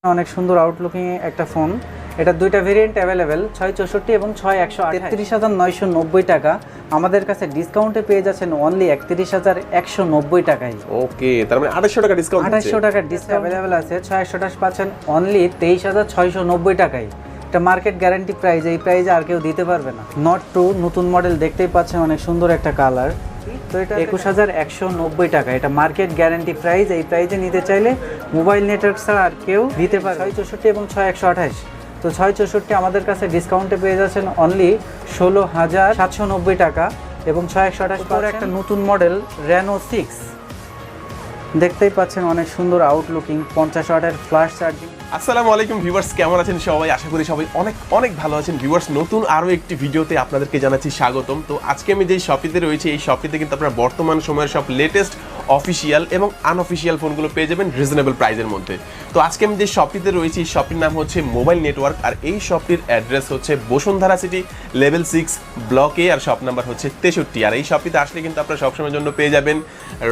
অনেক সুন্দর আউটলুকিং একটা ফোন। এটা দুইটা ভেরিয়েন্ট অ্যাভেলেবেল, 664 এবং 6128 টাকা। আমাদের কাছে ডিসকাউন্টে পেয়ে যাচ্ছেন অনলি 31,190 টাকায়। ওকে, তার মানে 2800 টাকা ডিসকাউন্ট আছে। 2800 টাকার ডিসকাউন্ট অ্যাভেলেবেল আছে। 628 পাচ্ছেন অনলি 23,690 টাকায়। এটা মার্কেট গ্যারান্টি প্রাইস, এই প্রাইসে আর কেউ দিতে পারবে না। নট 2 নতুন মডেল, দেখতেই পাচ্ছেন অনেক সুন্দর একটা কালার। তো এটা 21,190 টাকা। এটা মার্কেট গ্যারান্টি প্রাইস, এই প্রাইসে নিতে চাইলে মোবাইল নেটওয়ার্ক ছাড়া আর কেউ দিতে পারে। 664 এবং 6128। তো 664 আমাদের কাছে ডিসকাউন্টে পেয়ে যাচ্ছেন অনলি 16,790 টাকা এবং 6128 পরে একটা নতুন মডেল রেনো 6, দেখতেই পাচ্ছেন অনেক সুন্দর আউটলুকিং, 50 ওয়াটের ফ্ল্যাশ চার্জিং। আসসালামু আলাইকুম ভিউয়ার্স, কেমন আছেন সবাই? আশা করি সবাই অনেক অনেক ভালো আছেন। ভিউয়ার্স, নতুন আরও একটি ভিডিওতে আপনাদেরকে জানাচ্ছি স্বাগতম। তো আজকে আমি যেই শপিতে রয়েছি, এই শপিতে কিন্তু আপনারা বর্তমান সময়ের সব লেটেস্ট অফিসিয়াল এবং আনঅফিসিয়াল ফোনগুলো পেয়ে যাবেন রিজনেবল প্রাইসের মধ্যে। তো আজকে আমি যে শপিতে রয়েছি, এই শপির নাম হচ্ছে মোবাইল নেটওয়ার্ক, আর এই শপটির অ্যাড্রেস হচ্ছে Bashundhara City level 6 block A, আর শপ নাম্বার হচ্ছে 63। আর এই শপিতে আসলে কিন্তু আপনারা সবসময়ের জন্য পেয়ে যাবেন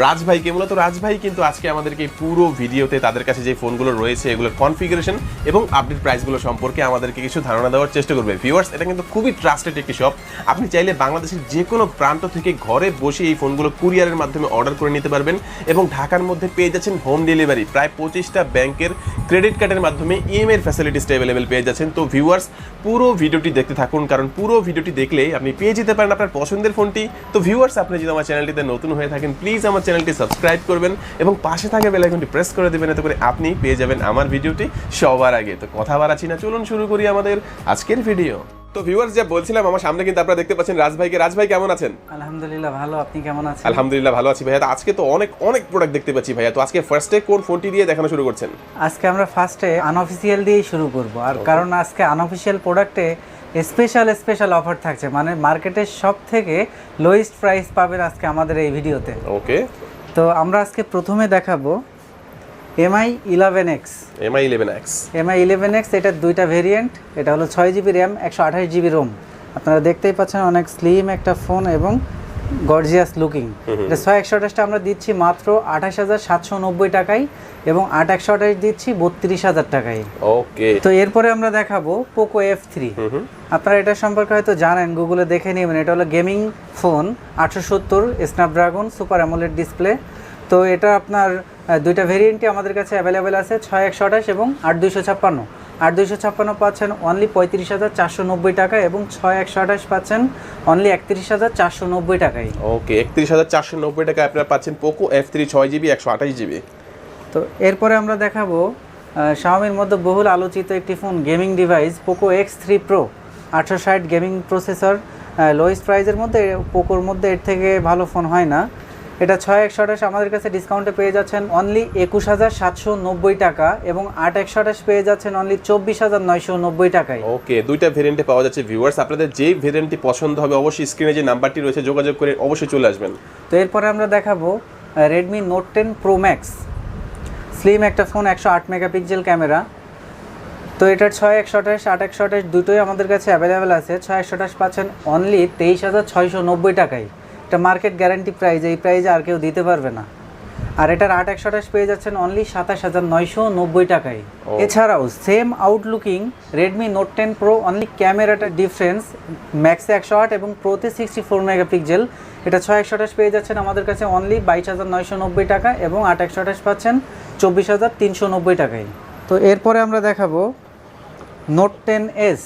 রাজভাইকে। মূলত রাজভাই কিন্তু আজকে আমাদেরকে পুরো ভিডিওতে তাদের কাছে যে ফোনগুলো রয়েছে এগুলোর কনফিগারেশন এবং আপডেট প্রাইসগুলো সম্পর্কে আমাদেরকে কিছু ধারণা দেওয়ার চেষ্টা করবে। ভিউয়ার্স, এটা কিন্তু খুবই ট্রাস্টেড একটি শপ। আপনি চাইলে বাংলাদেশের যে কোনো প্রান্ত থেকে ঘরে বসে এই ফোনগুলো কুরিয়ারের মাধ্যমে অর্ডার করে নিতে পারবেন এবং ঢাকার মধ্যে পেয়ে যাচ্ছেন হোম ডেলিভারি। প্রায় 25টা ব্যাংকের ক্রেডিট কার্ডের মাধ্যমে ইএমআই ফ্যাসিলিটিসটা অ্যাভেলেবেল পেয়ে যাচ্ছেন। তো ভিউয়ার্স, পুরো ভিডিওটি দেখতে থাকুন, কারণ পুরো ভিডিওটি দেখলে আপনি পেয়ে যেতে পারেন আপনার পছন্দের ফোনটি। তো ভিউয়ার্স, আপনি যদি আমার চ্যানেলটিতে নতুন হয়ে থাকেন, প্লিজ আমার চ্যানেলটি সাবস্ক্রাইব করবেন এবং পাশে থাকা বেল আইকনটি প্রেস করে দেবেন, এতে করে আপনি পেয়ে যাবেন আমার ভিডিওটি সবার আগে। তো কথা বাড়াচ্ছি না, চলুন শুরু করি আমাদের আজকের ভিডিও। তো ভিউয়ার্স, যা বলছিলাম, আমার সামনে কিন্তু আপনারা দেখতে পাচ্ছেন রাজভাইকে। রাজভাই কেমন আছেন? আলহামদুলিল্লাহ ভালো, আপনি কেমন আছেন? আলহামদুলিল্লাহ ভালো আছি ভাইয়া। তো আজকে তো অনেক অনেক প্রোডাক্ট দেখতে পাচ্ছি ভাইয়া। তো আজকে ফার্স্টে কোন ফোনটি দিয়ে দেখানো শুরু করছেন? আজকে আমরা ফার্স্টে আনঅফিসিয়াল দিয়েই শুরু করব, আর কারণ আজকে আনঅফিসিয়াল প্রোডাক্টে স্পেশাল অফার থাকছে, মানে মার্কেটের সব থেকে লোয়েস্ট প্রাইস পাবেন আজকে আমাদের এই ভিডিওতে। ওকে, তো আমরা আজকে প্রথমে দেখাবো MI 11X। MI 11X, এটা দুইটা ভেরিয়েন্ট। এটা হলো 6GB র্যাম, 128GB রোম। আপনারা দেখতেই পাচ্ছেন অনেক স্লিম একটা ফোন এবং গর্জিয়াস লুকিং। এটা 6128টা আমরা দিচ্ছি মাত্র 28,790 টাকায় এবং 8128 দিচ্ছি 32,000 টাকায়। ওকে, তো এরপরে আমরা দেখাবো পোকো F3। আপনারা এটা সম্পর্কে হয়তো জানেন, গুগলে দেখে নেবেন। এটা হলো gaming phone, 870 Snapdragon super AMOLED display. তো এটা আপনার দুইটা ভেরিয়েন্টই আমাদের কাছে অ্যাভেলেবেল আছে, 6128 এবং 8256। 8256 পাচ্ছেন অনলি 35,490 টাকা এবং 6128 পাচ্ছেন অনলি 31,490 টাকায়। ওকে, 31,490 টাকায় আপনারা পাচ্ছেন পোকো F3 6GB 128GB। তো এরপরে আমরা দেখাবো শাওমির মধ্যে বহুল আলোচিত একটি phone, gaming device Poco X3 Pro, 860 gaming processor. Lowest প্রাইসের মধ্যে পোকোর মধ্যে এর থেকে ভালো ফোন হয় না। এটা 6128 আমাদের কাছে ডিসকাউন্টে পেয়ে যাচ্ছেন অনলি 21,790 টাকা এবং 8128 পেয়ে যাচ্ছেন অনলি 24,990 টাকায়। ওকে, দুইটা ভেরিয়েন্টে পাওয়া যাচ্ছে। ভিউয়ার্স, আপনাদের যেই ভেরিয়েন্টটি পছন্দ হবে অবশ্যই স্ক্রিনে যে নাম্বারটি রয়েছে যোগাযোগ করে অবশ্যই চলে আসবেন। তো এরপরে আমরা দেখাবো Redmi Note 10 Pro Max, slim একটা ফোন, 108 মেগাপিক্সেল ক্যামেরা। তো এটার 6128 8128 দুটোই আমাদের কাছে অ্যাভেলেবেল আছে। 6128 পাচ্ছেন অনলি 23,690 টাকায়। এটা মার্কেট গ্যারান্টি প্রাইস, এই প্রাইসে আর কেউ দিতে পারবে না। আর এটার 8128 পেয়ে যাচ্ছেন অনলি 27,990 টাকায়। এছাড়াও same আউটলুকিং Redmi Note 10 Pro, only ক্যামেরাটা ডিফারেন্স, ম্যাক্সে 108 এবং প্রোতে 64 মেগাপিক্সেল। এটা 6128 পেয়ে যাচ্ছেন আমাদের কাছে অনলি 22,990 টাকা এবং 8128 পাচ্ছেন 24,390 টাকায়। তো এরপরে আমরা দেখাবো Note 10s,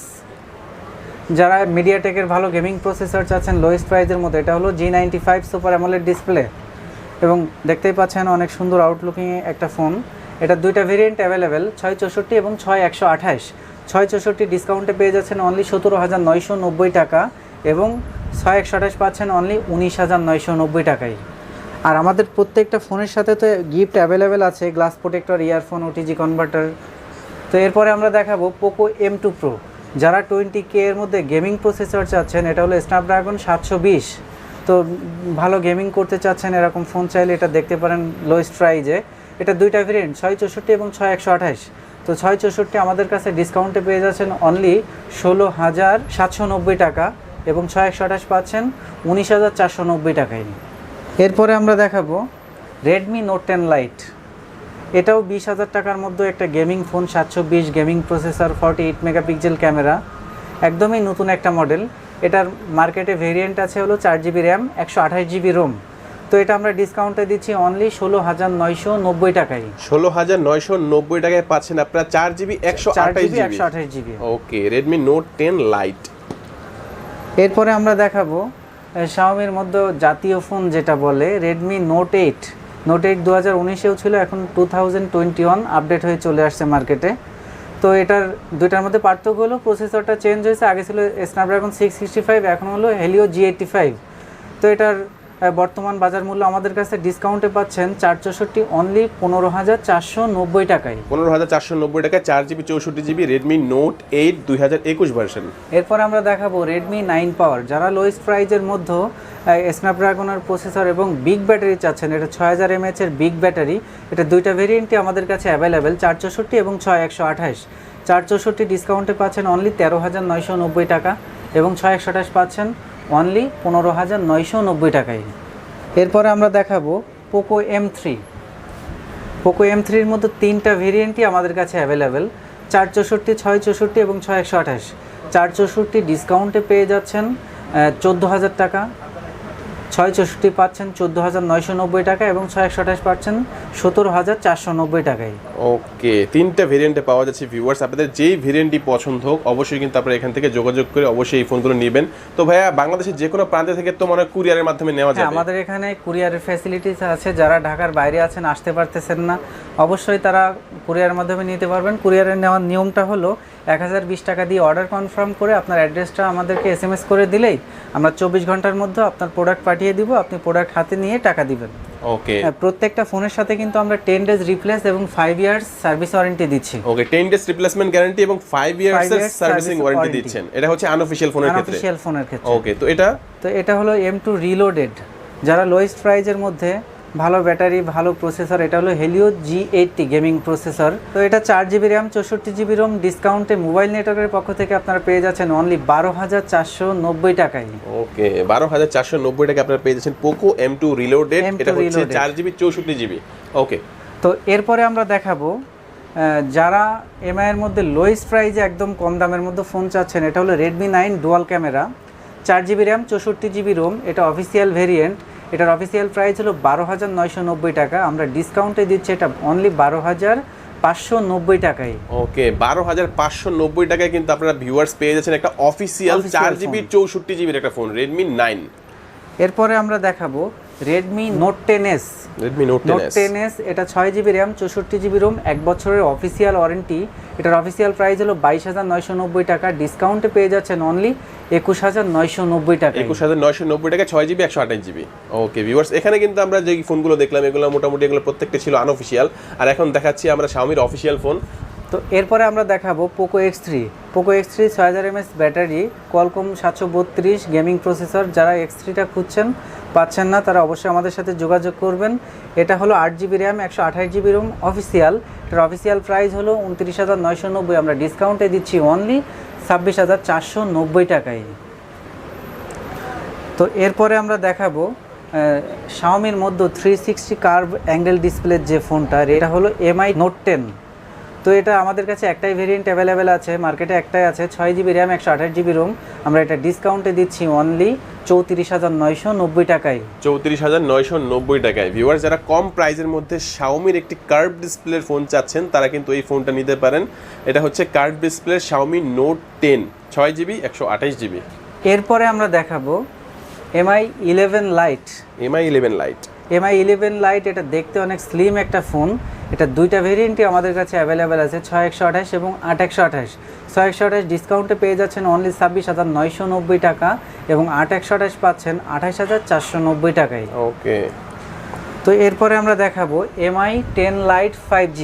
যারা মিডিয়াটেকের ভালো গেমিং প্রসেসর চাচ্ছেন লোয়েস্ট প্রাইসের মধ্যে। এটা হলো G95 সুপার অ্যামোলেড ডিসপ্লে এবং দেখতেই পাচ্ছেন অনেক সুন্দর আউটলুকিং একটা ফোন। এটা দুইটা ভেরিয়েন্ট অ্যাভেলেবেল, 664 এবং 6128। 664 ডিসকাউন্টে পেয়ে যাচ্ছেন অনলি 17,990 টাকা এবং 6128 পাচ্ছেন অনলি 19,990 টাকায়। আর আমাদের প্রত্যেকটা ফোনের সাথে তো গিফট অ্যাভেলেবেল আছে, glass protector, earphone, OTG converter. তো এরপরে আমরা দেখাবো পোকো M2 Pro, যারা 20K এর মধ্যে গেমিং প্রসেসর চাচ্ছেন। এটা হলো স্ন্যাপড্রাগন 720। তো ভালো গেমিং করতে চাচ্ছেন, এরকম ফোন চাইলে এটা দেখতে পারেন লোয়েস্ট প্রাইজে। এটা দুইটা ভেরিয়েন্ট, 664 এবং 6128। তো 664 আমাদের কাছে ডিসকাউন্টে পেয়ে যাচ্ছেন অনলি 16,790 টাকা এবং 6128 পাচ্ছেন 19,490 টাকায়। এরপরে আমরা দেখাবো Redmi Note 10 Lite। এটাও 20,000 টাকার মধ্যে একটা gaming phone, 720 gaming processor, 48 megapixel camera, একদমই নতুন একটা মডেল। এটার মার্কেটে ভেরিয়েন্ট আছে হলো 4GB র্যাম, 128GB রোম। তো এটা আমরা ডিসকাউন্টে দিচ্ছি অনলি 16,990 টাকায়। 16,990 টাকায় পাচ্ছেন আপনারা 4GB 128GB। ওকে, Redmi Note 10 Lite। এরপরে আমরা দেখাবো শাওমির মধ্যে জাতীয় ফোন যেটা বলে Redmi Note 8। Note 8 2019-এও ছিল, এখন 2021 আপডেট হয়ে চলে আসছে মার্কেটে। তো এটার দুইটার মধ্যে পার্থক্য হলো প্রসেসরটা চেঞ্জ হয়েছে, আগে ছিল স্ন্যাপড্রাগন 665, এখন হলো হেলিও G85। তো এটার বর্তমান বাজার মূল্য আমাদের কাছে ডিসকাউন্টে পাচ্ছেন 464 অনলি 15,490 টাকায়। 15,490 টাকায় 4GB 64GB Redmi Note 8 2021 version. এরপর আমরা দেখাবো Redmi 9 পাওয়ার। যারা লোয়েস্ট প্রাইজের মধ্যে স্ন্যাপড্রাগনের প্রসেসর এবং বিগ ব্যাটারি চাচ্ছেন, এটা 6000 mAh এর বিগ ব্যাটারি, এটা দুইটা ভেরিয়েন্টই আমাদের কাছে অ্যাভেলেবেল, 464 এবং 6128। 464 ডিসকাউন্টে পাচ্ছেন অনলি 13,990 টাকা এবং 6128 পাচ্ছেন অনলি 15,990 টাকায়। এরপরে আমরা দেখাবো পোকো M3। পোকো M3-র মধ্যে তিনটা ভেরিয়েন্টই আমাদের কাছে অ্যাভেলেবেল, 464, 664 এবং 6128। 464 ডিসকাউন্টে পেয়ে যাচ্ছেন 14,000 টাকা, 664 পাচ্ছেন 14,990 টাকা এবং 6128 পাচ্ছেন 17,490 টাকায়। ওকে, তিনটা ভেরিয়েন্টে পাওয়া যাচ্ছে ভিউয়ার্স। আপনাদের যেই ভেরিয়েন্টটি পছন্দ হোক অবশ্যই কিন্তু আপনারা এখান থেকে যোগাযোগ করে অবশ্যই এই ফোনগুলো নেবেন। তো ভাইয়া, বাংলাদেশের যে কোনো প্রান্ত থেকে তো মনে হয় কুরিয়ারের মাধ্যমে নেওয়া যাবে? আমাদের এখানে কুরিয়ারের ফ্যাসিলিটিস আছে। যারা ঢাকার বাইরে আছেন, আসতে পারতেছেন না, অবশ্যই তারা কুরিয়ারের মাধ্যমে নিতে পারবেন। কুরিয়ারের নেওয়ার নিয়মটা হলো 1020 টাকা দিয়ে অর্ডার কনফার্ম করে আপনার অ্যাড্রেসটা আমাদেরকে SMS করে দিলেই আমরা 24 ঘন্টার মধ্যে আপনার প্রোডাক্ট পাঠিয়ে দিব, আপনি প্রোডাক্ট হাতে নিয়ে টাকা দিবেন। ওকে, প্রত্যেকটা ফোনের সাথে কিন্তু আমরা 10 ডেজ রিপ্লেস এবং 5 ইয়ার্স সার্ভিস ওয়ারেন্টি দিচ্ছি। ওকে, 10 ডেজ রিপ্লেসমেন্ট গ্যারান্টি এবং 5 ইয়ার্স সার্ভিসিং ওয়ারেন্টি দিচ্ছেন। এটা হচ্ছে আনঅফিশিয়াল ফোনের ক্ষেত্রে। আনঅফিশিয়াল ফোনের ক্ষেত্রে। ওকে, তো এটা হলো M2 রিলোডেড। যারা লোয়েস্ট প্রাইজের মধ্যে ভালো ব্যাটারি, ভালো প্রসেসর, এটা হলো হেলিও G80 গেমিং প্রসেসর। তো এটা 4GB র্যাম, 64GB রোম, ডিসকাউন্টে মোবাইল নেটওয়ার্কের পক্ষ থেকে আপনারা পেয়ে যাচ্ছেন অনলি 12,490 টাকায়। ওকে, 12,490 টাকা আপনারা পেয়ে যাচ্ছেন পোকো M2 রিলোডেড। এটা হচ্ছে 4GB 64GB। ওকে, তো এরপরে আমরা দেখাবো যারা MI এর মধ্যে লোয়েস্ট প্রাইজে একদম কম দামের মধ্যে ফোন চাচ্ছেন, এটা হলো Redmi 9 dual camera, 4GB RAM, 64GB ROM, এটা অফিসিয়াল ভেরিয়েন্ট। এটার অফিসিয়াল প্রাইস হলো 12,990 টাকা, আমরা ডিসকাউন্টে দিচ্ছি এটা অনলি 12,590 টাকায়। ওকে, 12,590 টাকায় কিন্তু আপনারা ভিউয়ার্স পেয়ে যাচ্ছেন একটা অফিসিয়াল 4GB 64GB একটা ফোন Redmi 9। এরপরে আমরা দেখাবো Redmi Note 10s। Redmi Note 10s এটা 6GB র্যাম, 64GB রোম, 1 বছরের অফিসিয়াল ওয়ারেন্টি। এটার অফিসিয়াল প্রাইস হলো 22,990 টাকা, ডিসকাউন্টে পেয়ে যাচ্ছেন অনলি 21,990 টাকা। 21,990 টাকা, 6GB 128GB। ওকে ভিউয়ার্স, এখানে কিন্তু আমরা যে ফোনগুলো দেখলাম এগুলো মোটামুটি এগুলো প্রত্যেকটা ছিল আনঅফিশিয়াল, আর এখন দেখাচ্ছি আমরা Xiaomi অফিশিয়াল ফোন। তো এরপরে আমরা দেখাবো Poco X3। Poco X3 6000 mAh battery, Qualcomm 732 gaming processor. যারা X3টা খুঁজছেন, পাচ্ছেন না, তারা অবশ্যই আমাদের সাথে যোগাযোগ করবেন। এটা হলো 8GB RAM, 128GB ROM official. এটার অফিসিয়াল প্রাইস হলো 29,990, আমরা ডিসকাউন্টে দিচ্ছি অনলি 26,490 টাকায়। তো এরপরে আমরা দেখাবো Xiaomiর মধ্যে 360 কার্ভ অ্যাঙ্গেল ডিসপ্লের যে ফোনটা, এটা হলো MI Note 10। তো এটা আমাদের কাছে একটাই ভেরিয়েন্ট অ্যাভেলেবেল আছে, মার্কেটে একটাই আছে, 6GB র্যাম, 128GB রোম, আমরা এটা ডিসকাউন্টে দিচ্ছি অনলি 34,990 টাকায়। 34,990 টাকায়। ভিউয়ার্স, যারা কম প্রাইসের মধ্যে Xiaomiর একটি কার্ভ ডিসপ্লের ফোন চাচ্ছেন, তারা কিন্তু এই ফোনটা নিতে পারেন। এটা হচ্ছে curve display Xiaomi Note 10, 6GB 128GB। এরপরে আমরা দেখাবো MI 11 Lite। MI 11 Lite। MI 11 Lite এটা দেখতে অনেক স্লিম একটা ফোন। এটা দুইটা ভেরিয়েন্টই আমাদের কাছে অ্যাভেলেবেল আছে, 6128 এবং 8128। 6128 ডিসকাউন্টে পেয়ে যাচ্ছেন অনলি 26,990 টাকা এবং 8128 পাচ্ছেন 28,490 টাকায়। ওকে, তো এরপরে আমরা দেখাবো MI 10 Lite 5G।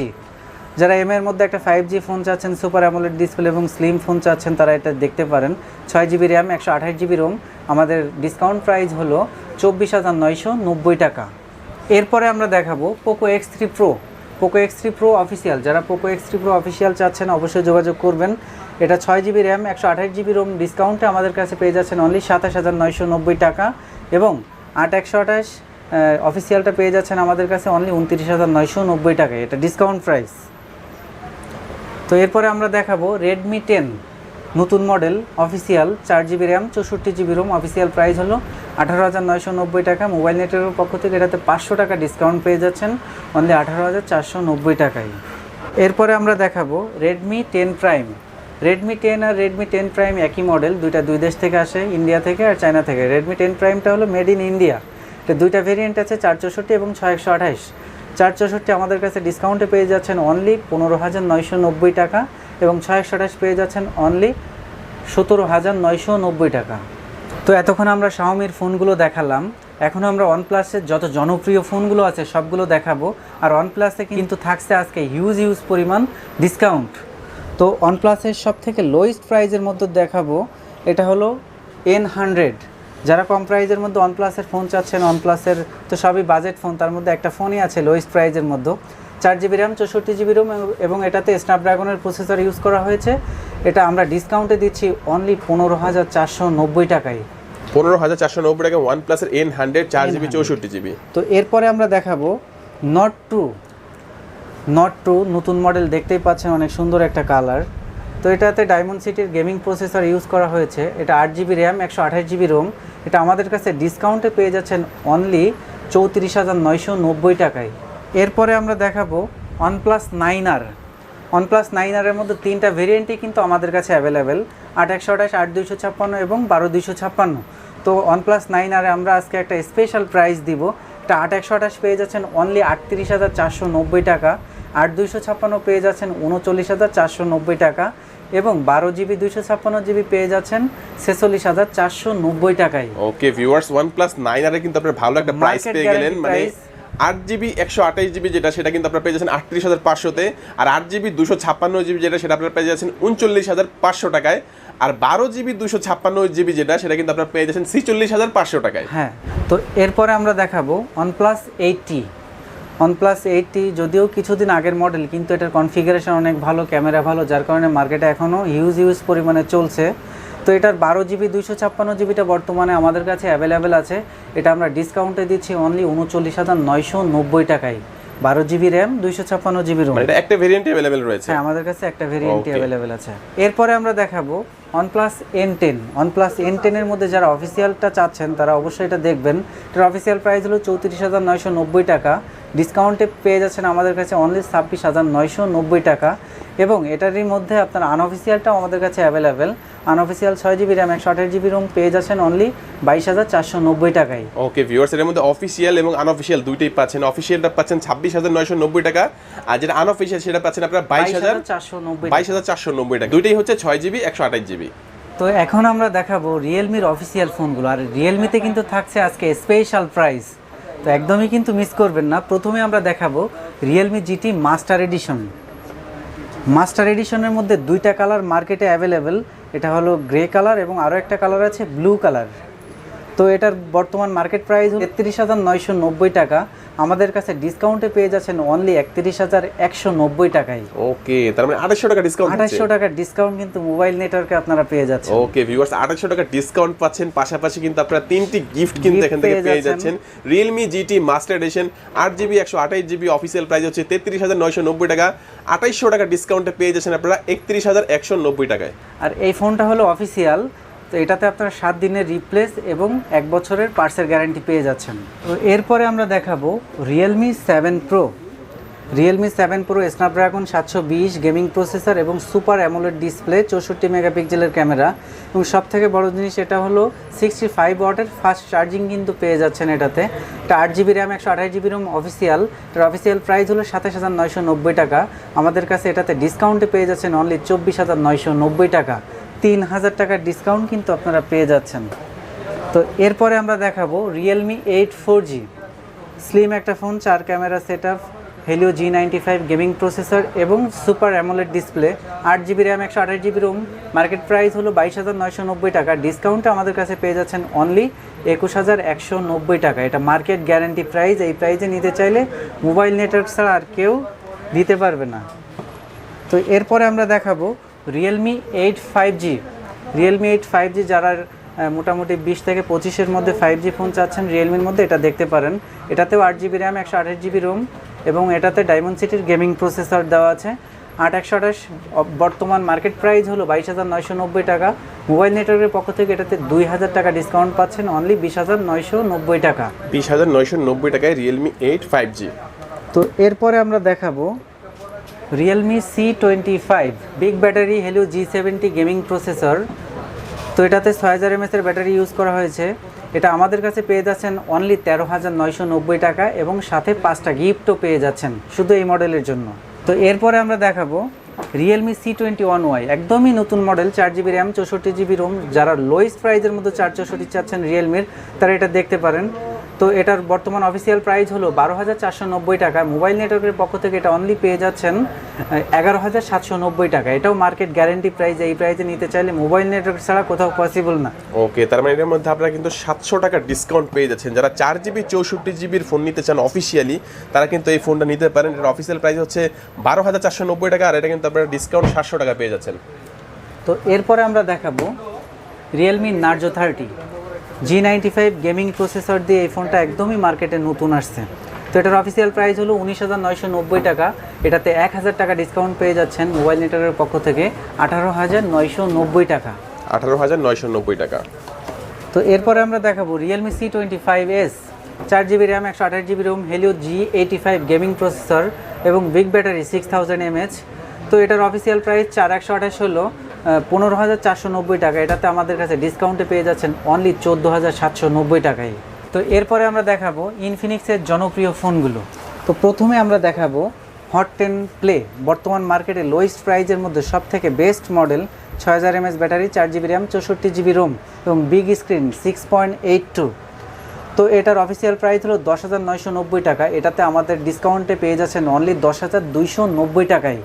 যারা MI এর মধ্যে একটা 5G ফোন চাচ্ছেন, সুপার অ্যামোলেড ডিসপ্লে এবং স্লিম ফোন চাচ্ছেন, তারা এটা দেখতে পারেন। 6GB র্যাম, 128GB রোম, আমাদের ডিসকাউন্ট প্রাইস হলো 24,990 টাকা। এরপরে আমরা দেখাবো Poco X3 Pro। Poco X3 Pro official. যারা পোকো X3 Pro অফিসিয়াল চাচ্ছেন, অবশ্যই যোগাযোগ করবেন। এটা 6GB র্যাম, 128GB রোম, ডিসকাউন্টে আমাদের কাছে পেয়ে যাচ্ছেন অনলি 27,990 টাকা এবং 8128 অফিসিয়ালটা পেয়ে যাচ্ছেন আমাদের কাছে অনলি 29,990 টাকায়, এটা ডিসকাউন্ট প্রাইস। তো এরপরে আমরা দেখাবো রেডমি 10 নতুন model official, 4GB RAM 64GB ROM, official price হলো 18,990 টাকা। মোবাইল নেটওয়ার্কের পক্ষ থেকে এটাতে 500 টাকা ডিসকাউন্ট পেয়ে যাচ্ছেন অনলি 18,490 টাকায়। এরপরে আমরা দেখাবো রেডমি 10 প্রাইম। রেডমি 10 আর রেডমি 10 প্রাইম একই মডেল, দুইটা দুই দেশ থেকে আসে, ইন্ডিয়া থেকে আর চায়না থেকে। রেডমি 10 প্রাইমটা হলো মেড ইন ইন্ডিয়া। এটা দুইটা ভেরিয়েন্ট আছে, 464 এবং 6128। 464 আমাদের কাছে ডিসকাউন্টে পেয়ে যাচ্ছেন অনলি 15,990 টাকা এবং 6128 পেয়ে যাচ্ছেন অনলি 17,990 টাকা। তো এতক্ষণ আমরা শাওমির ফোনগুলো দেখালাম, এখন আমরা ওয়ানপ্লাসের যত জনপ্রিয় ফোনগুলো আছে সবগুলো দেখাবো। আর ওয়ানপ্লাসে কিন্তু থাকছে আজকে হিউজ পরিমাণ ডিসকাউন্ট। তো ওয়ানপ্লাসের সব থেকে লোয়েস্ট প্রাইজের মধ্যে দেখাবো, এটা হলো N100। যারা কম প্রাইজের মধ্যে ওয়ানপ্লাসের ফোন চাচ্ছেন, ওয়ানপ্লাসের তো সবই বাজেট ফোন, তার মধ্যে একটা ফোনই আছে লোয়েস্ট প্রাইজের মধ্যে, 4GB র্যাম 64GB রোম এবং এটাতে স্ন্যাপড্রাগনের প্রসেসর ইউজ করা হয়েছে। এটা আমরা ডিসকাউন্টে দিচ্ছি অনলি 15,490 টাকায়। 15,490 টাকা OnePlus-এর N100 4GB 64GB। তো এরপরে আমরা দেখাবো Note 2 নতুন মডেল, দেখতেই পাচ্ছেন অনেক সুন্দর একটা কালার। তো এটাতে ডায়মন্ড সিটির গেমিং প্রসেসর ইউজ করা হয়েছে। এটা 8GB র্যাম 128GB রোম। এটা আমাদের কাছে ডিসকাউন্টে পেয়ে যাচ্ছেন অনলি 34,990 টাকায়। এরপরে আমরা দেখাবো OnePlus 9R। OnePlus 9R-এর মধ্যে 3টা ভেরিয়েন্টই কিন্তু আমাদের কাছে অ্যাভেলেবেল, 8/128, 8/256 এবং 12/256। তো OnePlus 9R-এ আমরা আজকে একটা স্পেশাল প্রাইস দিব। এটা 8/128 পেয়ে যাচ্ছেন অনলি 38,490 টাকা, 8/256 পেয়ে যাচ্ছেন 39,490 টাকা এবং 12GB 256GB পেয়ে যাচ্ছেন 46,490 টাকায়। ওকে ভিউয়ার্স, OnePlus 9R-এ কিন্তু আপনারা ভালো একটা প্রাইস পেয়ে গেলেন। মানে 8GB 128GB যেটা, সেটা কিন্তু আপনারা পেয়ে যাচ্ছেন 38,500-তে, আর 8GB 256GB যেটা, সেটা আপনারা পেয়ে যাচ্ছেন 39,500 টাকায়, আর 12GB 256GB যেটা, সেটা কিন্তু আপনারা পেয়ে যাচ্ছেন 46,500 টাকায়। হ্যাঁ, তো এরপরে আমরা দেখাবো OnePlus 8T। OnePlus 8T যদিও কিছুদিন আগের মডেল, কিন্তু এটার কনফিগারেশন অনেক ভালো, ক্যামেরা ভালো, যার কারণে মার্কেটে এখনও হিউজ পরিমাণে চলছে। তো এটার 12GB 256GBটা বর্তমানে আমাদের কাছে অ্যাভেলেবেল আছে। এটা আমরা ডিসকাউন্টে দিচ্ছি অনলি 39,990 টাকায়, 12GB র্যাম 256GB রোম। এটা একটা ভেরিয়েন্টে অ্যাভেলেবেল রয়েছে। হ্যাঁ, আমাদের কাছে একটা ভেরিয়েন্টই অ্যাভেলেবেল আছে। এরপরে আমরা দেখাবো OnePlus N10। OnePlus N10 এর মধ্যে যারা অফিসিয়ালটা চাচ্ছেন তারা অবশ্যই এটা দেখবেন। এটার অফিসিয়াল প্রাইস হলো 34,990 টাকা, ডিসকাউন্টে পেয়ে যাচ্ছেন আমাদের কাছে অনলি 26,990 টাকা এবং এটারই মধ্যে আপনার আনঅফিসিয়ালটাও আমাদের কাছে available. Unofficial 6GB RAM 128GB Rome পেয়ে যাচ্ছেন অনলি 22,490 টাকায়। ওকে ভিউয়ার্স, এর মধ্যে অফিসিয়াল এবং আনঅফিসিয়াল দুইটাই পাচ্ছেন। অফিসিয়ালটা পাচ্ছেন 26,990 টাকা, আর যেটা আনঅফিসিয়াল সেটা পাচ্ছেন আপনারা 22,490 টাকা। দুইটাই হচ্ছে 6GB 128GB। তো এখন আমরা দেখাবো রিয়েলমির অফিসিয়াল ফোনগুলো, আর রিয়েলমিতে কিন্তু থাকছে আজকে স্পেশাল প্রাইস, তো একদমই কিন্তু মিস করবেন না। প্রথমে আমরা দেখাবো Realme GT master edition. Master এডিশনের মধ্যে দুইটা কালার মার্কেটে অ্যাভেলেবেল, এটা হলো গ্রে কালার এবং আরও একটা কালার আছে ব্লু কালার। তো এটার বর্তমান মার্কেট প্রাইস 33,990 টাকা, আমাদের কাছে ডিসকাউন্টে পেয়ে যাচ্ছেন অনলি 31,190 টাকায়। ওকে, তার মানে 2800 টাকা ডিসকাউন্ট। 2800 টাকার ডিসকাউন্ট কিন্তু মোবাইল নেটওয়ার্কে আপনারা পেয়ে যাচ্ছেন। ওকে ভিউয়ার্স, 2800 টাকা ডিসকাউন্ট পাচ্ছেন, পাশাপাশি কিন্তু আপনারা তিনটি গিফট কিন্তু এখান থেকে পেয়ে যাচ্ছেন। Realme GT master edition 8GB 128GB, official price হচ্ছে 33,990 টাকা, 2800 টাকা ডিসকাউন্টে পেয়ে যাচ্ছেন আপনারা 31,190 টাকায়। আর এই ফোনটা হলো অফিসিয়াল, তো এটাতে আপনারা 7 দিনের রিপ্লেস এবং 1 বছরের পার্সের গ্যারান্টি পেয়ে যাচ্ছেন। তো এরপরে আমরা দেখাবো Realme 7 Pro। Realme 7 Pro Snapdragon 720 gaming processor এবং সুপার অ্যামোলেড ডিসপ্লে, 64 মেগাপিক্সেলের ক্যামেরা এবং সবথেকে বড় জিনিস এটা হলো 65 ওয়াটের ফাস্ট চার্জিং কিন্তু পেয়ে যাচ্ছেন এটাতে। এটা 8GB RAM 128GB ROM official. এটার অফিসিয়াল প্রাইস হলো 27,990 টাকা, আমাদের কাছে এটাতে ডিসকাউন্টে পেয়ে যাচ্ছেন অনলি 24,990 টাকা, 3,000 টাকার ডিসকাউন্ট কিন্তু আপনারা পেয়ে যাচ্ছেন। তো এরপরে আমরা দেখাবো Realme 8 4G স্লিম একটা ফোন, 4 camera setup, Helio G95 gaming processor এবং super AMOLED display, 8GB RAM 128GB ROM. Market price হলো 22,990 টাকা, ডিসকাউন্টে আমাদের কাছে পেয়ে যাচ্ছেন অনলি 21,190 টাকা। এটা মার্কেট গ্যারান্টি প্রাইস, এই প্রাইসে নিতে চাইলে মোবাইল নেটওয়ার্ক ছাড়া আর কেউ দিতে পারবে না। তো এরপরে আমরা দেখাবো Realme 8 5G। Realme 8 5G যারা মোটামুটি 20 থেকে 25-এর মধ্যে 5G ফোন চাচ্ছেন রিয়েলমির মধ্যে, এটা দেখতে পারেন। এটাতেও 8GB র্যাম, 128GB রোম এবং এটাতে ডায়মন্ড সিটির গেমিং প্রসেসর দেওয়া আছে। 8128 বর্তমান মার্কেট প্রাইস হলো 22,990 টাকা। মোবাইল নেটওয়ার্কের পক্ষ থেকে এটাতে 2000 টাকা ডিসকাউন্ট পাচ্ছেন, অনলি 20,990 টাকা। 20,990 টাকায় রিয়েলমি 8 5G। তো এরপরে আমরা দেখাবো Realme C25 big battery Helio G70 gaming processor. তো এটাতে 6000 mAh এর ব্যাটারি ইউজ করা হয়েছে। এটা আমাদের কাছে পেয়ে যাচ্ছেন অনলি 13,990 টাকা এবং সাথে 5টা গিফটও পেয়ে যাচ্ছেন শুধু এই মডেলের জন্য। তো এরপরে আমরা দেখাবো রিয়েলমি C21Y, একদমই নতুন model, 4GB RAM, 64GB ROM. যারা লোয়েস্ট প্রাইজের মধ্যে 464 চাচ্ছেন রিয়েলমির, তারা এটা দেখতে পারেন। তো এটার বর্তমান অফিসিয়াল প্রাইস হলো 12,490 টাকা। মোবাইল নেটওয়ার্কের পক্ষ থেকে এটা অনলি পেয়ে যাচ্ছেন 11,790 টাকা। এটাও মার্কেট গ্যারেন্টি প্রাইস। এই প্রাইসে নিতে চাইলে মোবাইল নেটওয়ার্ক ছাড়া কোথাও পসিবল না। ওকে, তার মানে এর মধ্যে আপনারা কিন্তু 700 টাকা ডিসকাউন্ট পেয়ে যাচ্ছেন। যারা 4GB 64GB ফোন নিতে চান অফিসিয়ালি, তারা কিন্তু এই ফোনটা নিতে পারেন। এটার অফিসিয়াল প্রাইস হচ্ছে 12,490 টাকা, আর এটা কিন্তু আপনারা ডিসকাউন্ট 700 টাকা পেয়ে যাচ্ছেন। তো এরপরে আমরা দেখাবো Realme Narzo 30 G95 gaming processor দিয়ে। এই ফোনটা একদমই মার্কেটে নতুন আসছে। তো এটার অফিসিয়াল প্রাইস হলো 19,990 টাকা। এটাতে 1000 টাকা ডিসকাউন্ট পেয়ে যাচ্ছেন মোবাইল নেটওয়ার্কের পক্ষ থেকে 18,990 টাকা। 18,990 টাকা। তো এরপরে আমরা দেখাবো Realme C25s 4GB RAM, 128GB ROM, Helio G85 gaming processor এবং বিগ ব্যাটারি 6000 mAh। তো এটার অফিসিয়াল প্রাইস 4128 হলো 15,490 টাকা। এটাতে আমাদের কাছে ডিসকাউন্টে পেয়ে যাচ্ছেন অনলি 14,790 টাকায়। তো এরপরে আমরা দেখাবো ইনফিনিক্সের জনপ্রিয় ফোনগুলো। তো প্রথমে আমরা দেখাবো হট 10 প্লে, বর্তমান মার্কেটে লোয়েস্ট প্রাইজের মধ্যে সব থেকে best model, 6000 mAh battery, 4GB RAM, 64GB ROM এবং বিগ স্ক্রিন 6.82। তো এটার অফিসিয়াল প্রাইস হলো 10,990 টাকা। এটাতে আমাদের ডিসকাউন্টে পেয়ে যাচ্ছেন অনলি 10,290 টাকায়।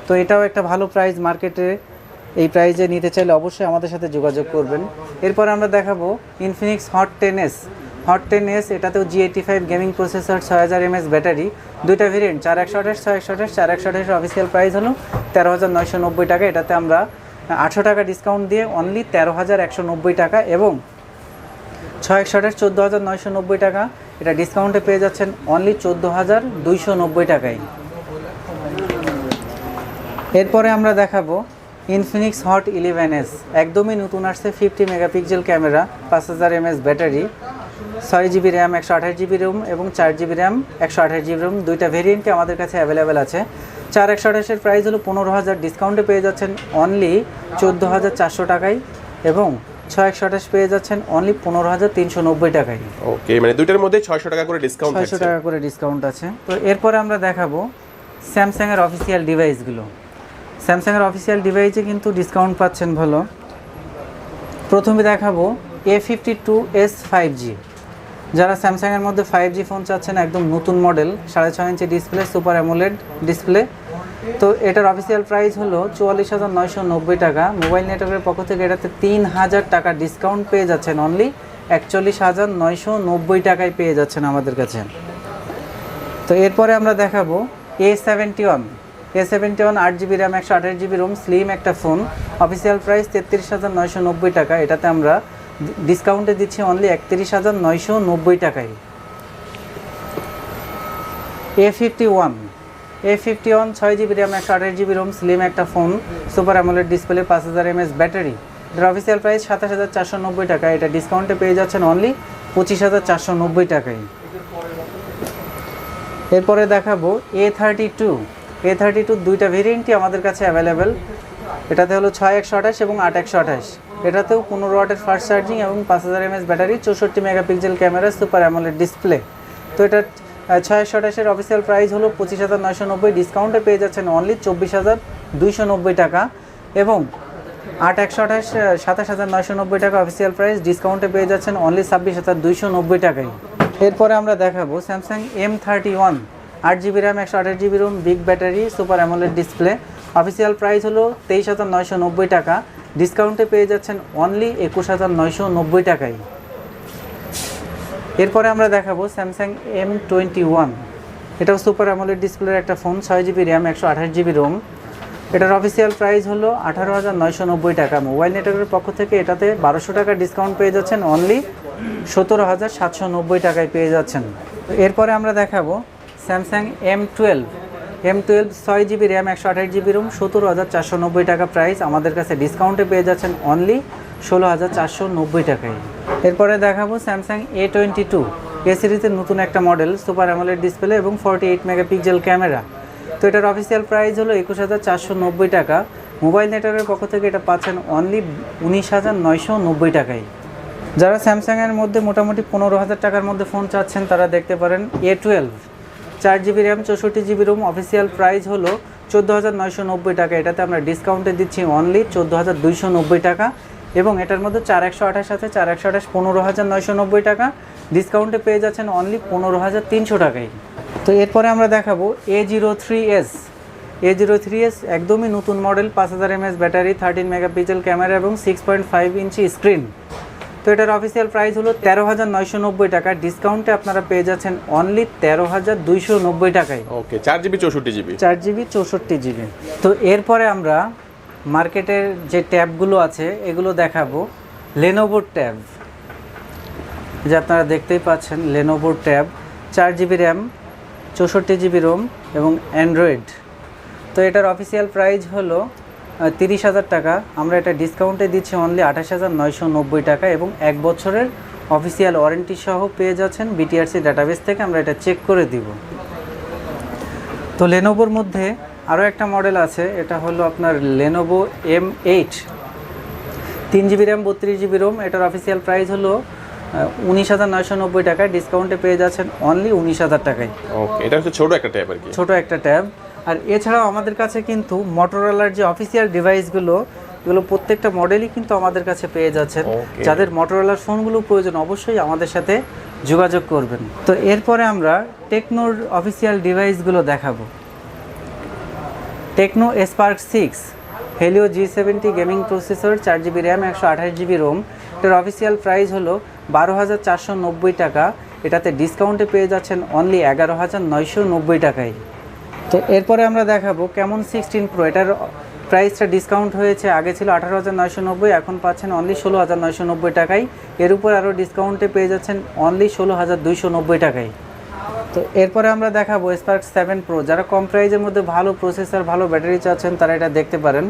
তো এটাও একটা ভালো প্রাইস মার্কেটে। এই প্রাইজে নিতে চাইলে অবশ্যই আমাদের সাথে যোগাযোগ করবেন। এরপর আমরা দেখাবো Infinix hot 10s। Hot 10s এটাতেও G85 gaming processor, 6000 mAh battery, দুইটা ভেরিয়েন্ট, 4128, 6128। 4128 অফিসিয়াল প্রাইস হলো 13,990 টাকা। এটাতে আমরা 800 টাকা ডিসকাউন্ট দিয়ে অনলি 13,190 টাকা এবং 6128 14,990 টাকা। এটা ডিসকাউন্টে পেয়ে যাচ্ছেন অনলি 14,290 টাকায়। এরপরে আমরা দেখাবো ইনফিনিক্স হট 11s, একদমই নতুন আসছে, 50 megapixel camera, 5000 mAh battery, 6GB RAM, 128GB ROM এবং 4GB র্যাম, 128GB রোম। দুইটা ভেরিয়েন্টে আমাদের কাছে অ্যাভেলেবেল আছে। 4128-এর প্রাইস হলো 15,000, ডিসকাউন্টে পেয়ে যাচ্ছেন অনলি 14,400 টাকায় এবং 6128 পেয়ে যাচ্ছেন অনলি 15,390 টাকায়। ওকে, মানে দুইটার মধ্যে 600 টাকা করে ডিসকাউন্ট আছে। 600 টাকা করে ডিসকাউন্ট আছে। তো এরপরে আমরা দেখাবো স্যামসাংয়ের অফিসিয়াল ডিভাইসগুলো। স্যামসাংয়ের অফিসিয়াল ডিভাইসে কিন্তু ডিসকাউন্ট পাচ্ছেন ভালো। প্রথমে দেখাবো A52s 5G। যারা স্যামসাংয়ের মধ্যে 5G ফোন চাচ্ছেন, একদম নতুন model, 6.5 inch display, super AMOLED display. তো এটার অফিসিয়াল প্রাইস হলো 44,990 টাকা। মোবাইল নেটওয়ার্কের পক্ষ থেকে এটাতে 3000 টাকা ডিসকাউন্ট পেয়ে যাচ্ছেন অনলি 41,990 টাকায় পেয়ে যাচ্ছেন আমাদের কাছে। তো এরপরে আমরা দেখাবো A71 8GB RAM, 128GB ROM, slim একটা ফোন, অফিসিয়াল প্রাইস 33,990 টাকা। এটাতে আমরা ডিসকাউন্টে দিচ্ছি অনলি 31,990 টাকায়। A51 6GB RAM, 128GB ROM, slim একটা ফোন, super AMOLED display, 5000 mAh battery. এটার অফিসিয়াল প্রাইস 27,490 টাকা। এটা ডিসকাউন্টে পেয়ে যাচ্ছেন অনলি 25,490 টাকায়। এরপরে দেখাবো A32 দুইটা ভেরিয়েন্টই আমাদের কাছে অ্যাভেলেবেল। এটাতে হলো 6128 এবং 8128। এটাতেও 15 ওয়াটের ফাস্ট চার্জিং এবং 5000 mAh battery, 64 megapixel camera, super AMOLED display. তো এটা 6128-এর অফিসিয়াল প্রাইস হলো 25,990, ডিসকাউন্টে পেয়ে যাচ্ছেন অনলি 24,290 টাকা এবং 8128 27,990 টাকা অফিসিয়াল প্রাইস, ডিসকাউন্টে পেয়ে যাচ্ছেন অনলি 26,290 টাকায়। এরপরে আমরা দেখাবো Samsung M31 8GB RAM, 128GB ROM, big battery, super AMOLED display, official price হলো 23,990 টাকা, ডিসকাউন্টে পেয়ে যাচ্ছেন অনলি 21,990 টাকায়। এরপরে আমরা দেখাবো স্যামসাং M21। এটাও সুপার অ্যামোলেড ডিসপ্লের একটা phone, 6GB RAM, 128GB ROM, এটার অফিসিয়াল প্রাইস হলো 18,990 টাকা। মোবাইল নেটওয়ার্কের পক্ষ থেকে এটাতে 1200 টাকা ডিসকাউন্ট পেয়ে যাচ্ছেন, অনলি 17,790 টাকায় পেয়ে যাচ্ছেন। এরপরে আমরা দেখাবো Samsung M12 6GB RAM 128GB Rome 17,490 টাকা প্রাইস, আমাদের কাছে ডিসকাউন্টে পেয়ে যাচ্ছেন অনলি 16,490 টাকায়। এরপরে দেখাবো স্যামসাং A22 এ সিরিজের নতুন একটা মডেল, সুপার অ্যামোলেড ডিসপ্লে এবং 48 মেগাপিক্সেল ক্যামেরা। তো এটার অফিসিয়াল প্রাইস হলো 21,490 টাকা। মোবাইল নেটওয়ার্কের পক্ষ থেকে এটা পাচ্ছেন অনলি 19,990 টাকায়। যারা স্যামসাংয়ের মধ্যে মোটামুটি 15,000 টাকার মধ্যে ফোন চাচ্ছেন তারা দেখতে পারেন A12 4GB RAM 64GB ROM, official price হলো 14,990 টাকা। এটাতে আমরা ডিসকাউন্টে দিচ্ছি অনলি 14,290 টাকা এবং এটার মধ্যে 4128 আছে, 4128 15,990 টাকা, ডিসকাউন্টে পেয়ে যাচ্ছেন অনলি 15,300 টাকায়। তো এরপরে আমরা দেখাবো A03s একদমই নতুন model, 5000 mAh battery, 13 megapixel camera এবং 6.5 ইঞ্চি স্ক্রিন। তো এটার অফিসিয়াল প্রাইস হলো 13,990 টাকা, ডিসকাউন্টে আপনারা পেয়ে যাচ্ছেন অনলি 13,290 টাকায়। ওকে, 4GB 64GB। 4GB 64GB। তো এরপরে আমরা মার্কেটের যে ট্যাবগুলো আছে এগুলো দেখাবো। লেনোভোর ট্যাব, যে আপনারা দেখতেই পাচ্ছেন লেনোভোর tab, 4GB RAM 64GB ROM এবং অ্যান্ড্রয়েড। তো এটার অফিসিয়াল প্রাইস হলো 30,000 টাকা, আমরা এটা ডিসকাউন্টে দিচ্ছি অনলি 28,990 টাকা এবং 1 বছরের অফিসিয়াল ওয়ারেন্টি সহ পেয়ে যাচ্ছেন BTRC ডাটাবেস থেকে, আমরা এটা চেক করে দিব। তো লেনোভোর মধ্যে আরও একটা মডেল আছে, এটা হলো আপনার Lenovo M8 3GB RAM 32GB ROM, এটার অফিসিয়াল প্রাইস হলো 19,990 টাকা, ডিসকাউন্টে পেয়ে যাচ্ছেন অনলি 19,000 টাকায়। ওকে, এটা হচ্ছে ছোট একটা ট্যাব আর কি, ছোট একটা ট্যাব। আর এছাড়াও আমাদের কাছে কিন্তু মোটরোলার যে অফিসিয়াল ডিভাইসগুলো, এগুলো প্রত্যেকটা মডেলই কিন্তু আমাদের কাছে পেয়ে যাচ্ছেন। যাদের মোটরোলার ফোনগুলো প্রয়োজন অবশ্যই আমাদের সাথে যোগাযোগ করবেন। তো এরপরে আমরা টেকনোর অফিসিয়াল ডিভাইসগুলো দেখাবো। Tecno Spark 6 Helio G70 gaming processor, 4GB RAM 128GB ROM, এটার অফিসিয়াল প্রাইস হলো 12,490 টাকা, এটাতে ডিসকাউন্টে পেয়ে যাচ্ছেন অনলি 11,990 টাকায়। তো এরপরে আমরা দেখাবো ক্যামন 16 প্রো, এটার প্রাইসটা ডিসকাউন্ট হয়েছে, আগে ছিল 18,990, এখন পাচ্ছেন অনলি 16,990 টাকায়। এর উপর আরও ডিসকাউন্টে পেয়ে যাচ্ছেন অনলি 16,290 টাকায়। তো এরপরে আমরা দেখাবো স্পার্ক 7 প্রো, যারা কম প্রাইজের মধ্যে ভালো প্রসেসর ভালো ব্যাটারি চাচ্ছেন তারা এটা দেখতে পারেন।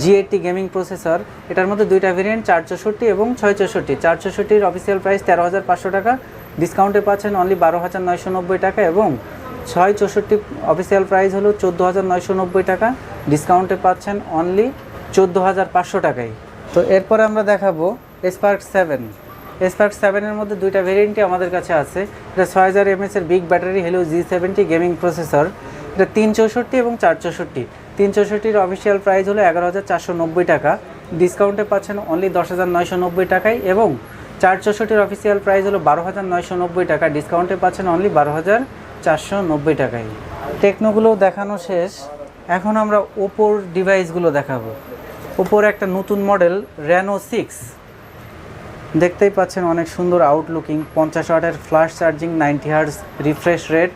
G80 গেমিং প্রসেসর, এটার মধ্যে দুইটা ভেরিয়েন্ট, 464 এবং 664। 464-র অফিসিয়াল প্রাইস 13,500 টাকা, ডিসকাউন্টে পাচ্ছেন অনলি 12,990 টাকা এবং 664 অফিসিয়াল প্রাইস হলো 14,990 টাকা, ডিসকাউন্টে পাচ্ছেন অনলি 14,500 টাকায়। তো এরপরে আমরা দেখাবো স্পার্ক 7-এর মধ্যে দুইটা ভেরিয়েন্টই আমাদের কাছে আছে। এটা 6000 mAh এর big battery, Helio G70 gaming processor, এটা 364 এবং 464। 364-র অফিসিয়াল প্রাইস হলো 11,490 টাকা, ডিসকাউন্টে পাচ্ছেন অনলি 10,990 টাকায় এবং 464-র অফিসিয়াল প্রাইস হলো 12,990 টাকা, ডিসকাউন্টে পাচ্ছেন অনলি 12,490 টাকায়। টেকনোগুলো দেখানো শেষ, এখন আমরা ওপোর ডিভাইসগুলো দেখাবো। ওপোর একটা নতুন মডেল Reno 6, দেখতেই পাচ্ছেন অনেক সুন্দর আউটলুকিং, 50 ওয়াটের flash charging, 90 hertz refresh rate,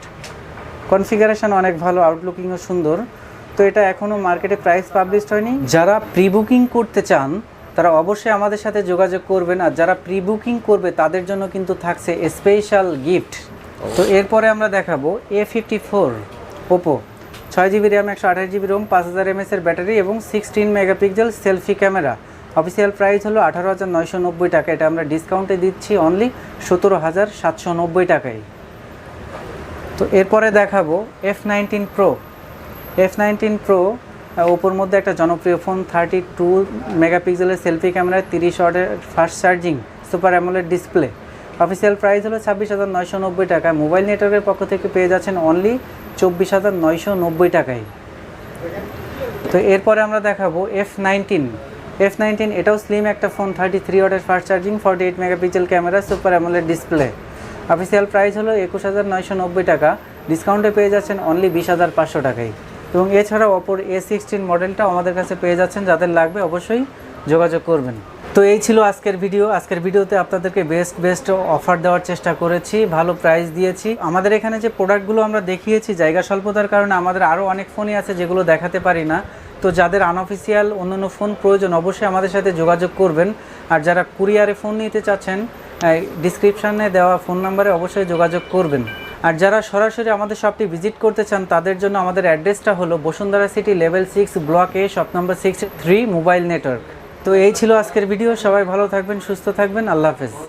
configuration অনেক ভালো, আউটলুকিংও সুন্দর। তো এটা এখনও মার্কেটে প্রাইস পাবলিশড হয়নি, যারা প্রি বুকিং করতে চান তারা অবশ্যই আমাদের সাথে যোগাযোগ করবেন, আর যারা প্রি বুকিং করবে তাদের জন্য কিন্তু থাকছে স্পেশাল গিফট। তো এরপরে আমরা দেখাবো A54 Oppo, 6GB RAM 128GB ROM, 5000 mAh এর ব্যাটারি এবং 16 megapixel selfie camera, official price হলো 18,990 টাকা, এটা আমরা ডিসকাউন্টে দিচ্ছি অনলি 17,790 টাকায়। তো এরপরে দেখাবো F19 Pro ওপোর মধ্যে একটা জনপ্রিয় ফোন, 32 মেগাপিক্সেলের সেলফি ক্যামেরা, 30 ওয়াটের fast charging, super AMOLED display, official price হলো 26,990 টাকা, মোবাইল নেটওয়ার্কের পক্ষ থেকে পেয়ে যাচ্ছেন অনলি 24,990 টাকায়। তো এরপরে আমরা দেখাবো F19, এটাও স্লিম একটা ফোন, 33 ওয়াটের fast charging, 48 megapixel camera, super AMOLED display, official price হলো 21,990 টাকা, ডিসকাউন্টে পেয়ে যাচ্ছেন অনলি 20,500 টাকায়। এবং এছাড়াও অপর A16 মডেলটাও আমাদের কাছে পেয়ে যাচ্ছেন, যাদের লাগবে অবশ্যই যোগাযোগ করবেন। তো এই ছিল আজকের ভিডিওতে আপনাদেরকে বেস্ট অফার দেওয়ার চেষ্টা করেছি, ভালো প্রাইস দিয়েছি। আমাদের এখানে যে প্রোডাক্টগুলো আমরা দেখিয়েছি, জায়গা স্বল্পতার কারণে আমাদের আরও অনেক ফোনই আছে যেগুলো দেখাতে পারি না, তো যাদের আনঅফিসিয়াল অন্যান্য ফোন প্রয়োজন অবশ্যই আমাদের সাথে যোগাযোগ করবেন। আর যারা কুরিয়ারে ফোন নিতে চাচ্ছেন ডিসক্রিপশানে দেওয়া ফোন নাম্বারে অবশ্যই যোগাযোগ করবেন। আর যারা সরাসরি আমাদের শপটি ভিজিট করতে চান তাদের জন্য আমাদের অ্যাড্রেসটা হলো বসুন্ধরা সিটি লেভেল 6 ব্লক এ শপ নাম্বার 63 মোবাইল নেটওয়ার্ক। তো এই ছিল আজকের ভিডিও। সবাই ভালো থাকবেন, সুস্থ থাকবেন, আল্লাহ হাফেজ।